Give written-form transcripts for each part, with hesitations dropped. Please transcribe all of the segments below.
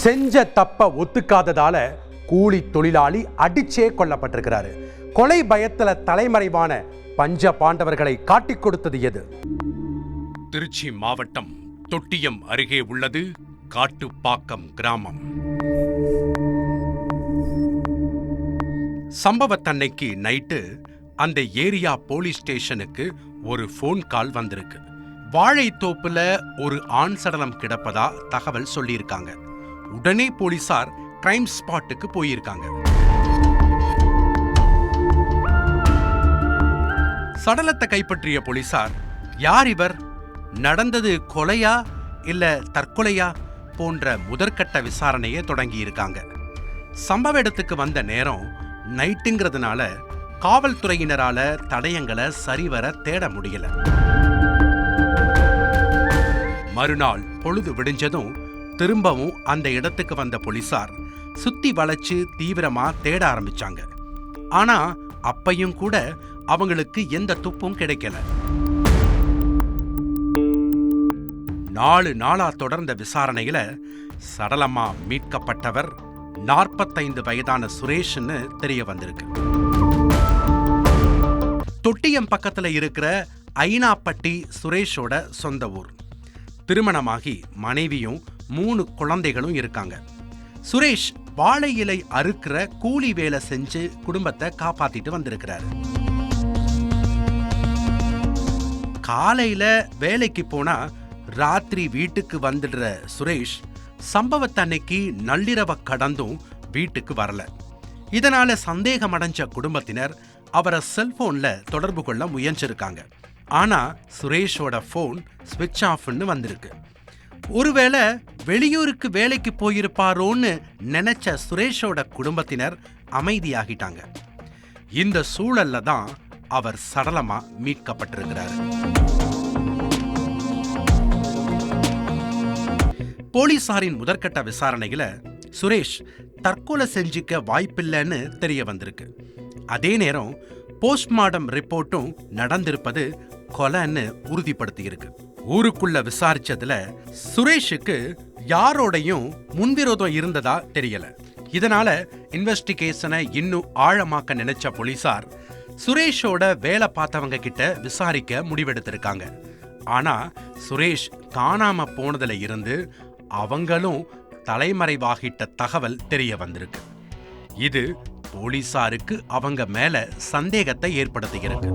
செஞ்ச தப்ப ஒத்துக்காததால கூலி தொழிலாளி அடிச்சே கொல்லப்பட்டிருக்கிறாரு. கொலை பயத்துல தலைமறைவான பஞ்ச பாண்டவர்களை காட்டிக் கொடுத்தது எது? திருச்சி மாவட்டம் தொட்டியம் அருகே உள்ளது காட்டுப்பாக்கம் கிராமம். சம்பவத்தன்னைக்கு நைட்டு அந்த ஏரியா போலீஸ் ஸ்டேஷனுக்கு ஒரு போன் கால் வந்திருக்கு. வாழைத்தோப்புல ஒரு ஆண் சடலம் கிடப்பதா தகவல் சொல்லியிருக்காங்க. உடனே போலீசார் கிரைம் ஸ்பாட்டுக்கு போயிருக்காங்க. சடலத்தை கைப்பற்றிய போலீசார் யார் இவர், நடந்தது கொலையா இல்ல தற்கொலையா போன்ற முதற்கட்ட விசாரணையை தொடங்கி இருக்காங்க. சம்பவ இடத்துக்கு வந்த நேரம் நைட்டுங்கிறதுனால காவல்துறையினரால தடயங்களை சரிவர தேட முடியல. மறுநாள் பொழுது விடிஞ்சதும் திரும்பவும் அந்த இடத்துக்கு வந்த போலீசார் சுத்தி வளைச்சு தீவிரமா தேட ஆரம்பிச்சாங்க. ஆனா அப்பையும் கூட அவங்களுக்கு எந்த துப்பும் கிடைக்கல. 4 நாளா தொடர்ந்த விசாரணையில சடலமா மீட்கப்பட்டவர் 45 வயதான சுரேஷ்னு தெரிய வந்திருக்கு. தொட்டியம் பக்கத்துல இருக்கிற ஐனாப்பட்டி சுரேஷோட சொந்த ஊர். திருமணமாகி மனைவியும் 3 குழந்தைகளும் இருக்காங்க. சுரேஷ் வாழை இலை அறுக்கிற கூலி வேலை செஞ்சு குடும்பத்தை காப்பாத்திட்டு வந்திருக்கிறாரு. காலையில வேலைக்கு போனா ராத்திரி வீட்டுக்கு வந்துடுற சுரேஷ் சம்பவத்தன்னைக்கு நள்ளிரவ கடந்தும் வீட்டுக்கு வரல. இதனால சந்தேகம் அடைஞ்ச குடும்பத்தினர் அவரை செல்போன்ல தொடர்பு கொள்ள முயன்றிருக்காங்க. ஆனா சுரேஷோட போன் ஸ்விட்ச் ஆஃப்னு வந்திருக்கு. ஒருவேளை வெளியூருக்கு வேலைக்கு போயிருப்பாரோன்னு நினைச்ச சுரேஷோட குடும்பத்தினர் அமைதியாகிட்டாங்க. இந்த சூழல்ல தான் அவர் சடலமா மீட்கப்பட்டிருக்கிறார். போலீசாரின் முதற்கட்ட விசாரணையில சுரேஷ் தற்கொலை செஞ்சுக்க வாய்ப்பில்லைன்னு தெரிய வந்திருக்கு. அதே நேரம் போஸ்ட்மார்டம் ரிப்போர்ட்டும் நடந்திருப்பது கொலைன்னு உறுதிப்படுத்தியிருக்கு. ஊருக்குள்ள விசாரிச்சதுல சுரேஷுக்கு யாரோடையும் முன்விரோதம் இருந்ததா தெரியல. இதனால இன்வெஸ்டிகேஷனை இன்னும் ஆழமாக்க நினைச்ச போலீசார் சுரேஷோட வேலை பார்த்தவங்க கிட்ட விசாரிக்க முடிவெடுத்திருக்காங்க. ஆனா சுரேஷ் காணாம போனதுல இருந்து அவங்களும் தலைமறைவாகிட்ட தகவல் தெரிய வந்திருக்கு. இது போலீசாருக்கு அவங்க மேல சந்தேகத்தை ஏற்படுத்துகிறது.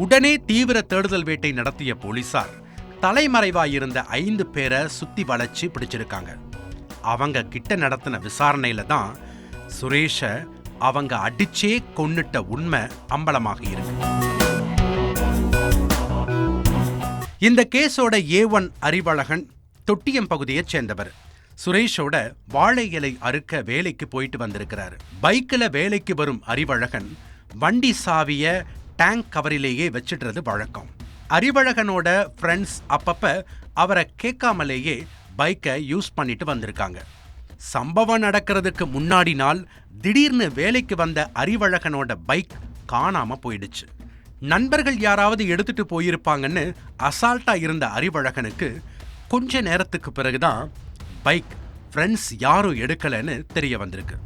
உடனே தீவிர தேடுதல் வேட்டை நடத்திய போலீசார் தலைமறைவாயிருந்த 5 பேரை சுத்தி வளைச்சு பிடிச்சிருக்காங்க. அவங்க கிட்ட நடத்தின விசாரணையில தான் சுரேஷ அவங்க அடிச்சே கொன்னுட்ட உண்மை அம்பலமாக இருக்கு. இந்த கேஸோட A1 அறிவழகன் தொட்டியம் பகுதியைச் சேர்ந்தவர். சுரேஷோட வாழை இலை அறுக்க வேலைக்கு போயிட்டு வந்திருக்கிறாரு. பைக்கில் வேலைக்கு வரும் அறிவழகன் வண்டி சாவிய டேங்க் கவரிலேயே வச்சிடுறது வழக்கம். அறிவழகனோட ஃப்ரெண்ட்ஸ் அப்பப்ப அவரை கேட்காமலேயே பைக்கை யூஸ் பண்ணிட்டு வந்திருக்காங்க. சம்பவம் நடக்கிறதுக்கு முன்னாடி நாள் திடீர்னு வேலைக்கு வந்த அறிவழகனோட பைக் காணாம போயிடுச்சு. நண்பர்கள் யாராவது எடுத்துட்டு போயிருப்பாங்கன்னு அசால்ட்டா இருந்த அறிவழகனுக்கு கொஞ்ச நேரத்துக்கு பிறகுதான் பைக் ஃப்ரெண்ட்ஸ் யாரும் எடுக்கலன்னு தெரிய வந்திருக்கு.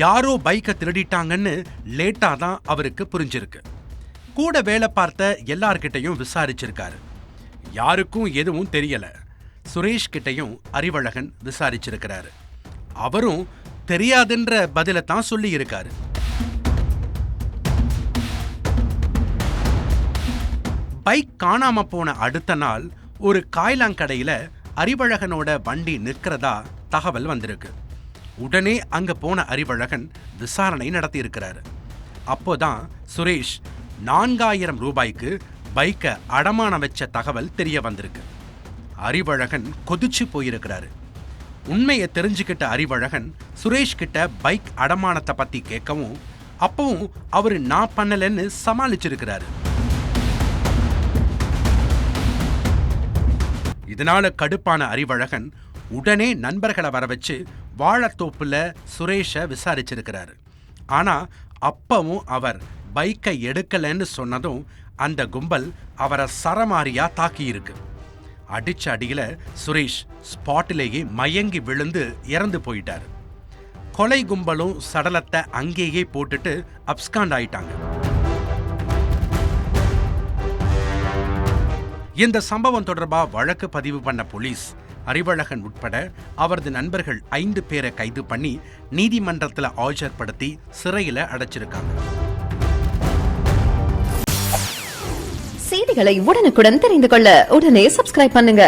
யாரோ பைக்கை திருடிட்டாங்கன்னு லேட்டா தான் அவருக்கு புரிஞ்சிருக்கு. கூட வேலை பார்த்த எல்லார்கிட்டையும் விசாரிச்சிருக்காரு. யாருக்கும் எதுவும் தெரியல. சுரேஷ் கிட்டையும் அறிவழகன் விசாரிச்சிருக்கிறாரு. அவரும் தெரியாதுன்ற பதிலை தான் சொல்லி இருக்காரு. பைக் காணாம போன அடுத்த நாள் ஒரு காய்லாங்கடையில அறிவழகனோட வண்டி நிற்கிறதா தகவல் வந்திருக்கு. உடனே அங்க போன அறிவழகன் விசாரணை நடத்தி இருக்கிறாரு. அப்போதான் சுரேஷ் 4000 ரூபாய்க்கு பைக்கை அடமானம் வச்ச தகவல் தெரிய வந்திருக்கு. அறிவழகன் கொதிச்சு போயிருக்கிறாரு. உண்மையை தெரிஞ்சுக்கிட்ட அறிவழகன் சுரேஷ் கிட்ட பைக் அடமானத்தை பத்தி கேட்கவும் அப்பவும் அவரு நான் பண்ணலன்னு சமாளிச்சிருக்கிறாரு. இதனால கடுப்பான அறிவழகன் உடனே நண்பர்களை வர வச்சு வாழைத்தோப்புல சுரேஷ விசாரிச்சிருக்கிறாரு. ஆனா அப்பவும் அவர் பைக்கை எடுக்கலன்னு சொன்னதும் அந்த கும்பல் அவரை சரமாரியா தாக்கியிருக்கு. அடிச்ச அடியில சுரேஷ் ஸ்பாட்டிலேயே மயங்கி விழுந்து இறந்து போயிட்டாரு. கொலை கும்பலும் சடலத்தை அங்கேயே போட்டுட்டு அப்ஸ்காண்ட் ஆயிட்டாங்க. இந்த சம்பவம் தொடர்பா வழக்கு பதிவு பண்ண போலீஸ் அறிவழகன் உட்பட அவரது நண்பர்கள் 5 பேரை கைது பண்ணி நீதிமன்றத்தில் ஆஜர்படுத்தி சிறையில அடைச்சிருக்காங்க. செய்திகளை உடனுக்குடன் தெரிந்து கொள்ள உடனே சப்ஸ்கிரைப் பண்ணுங்க.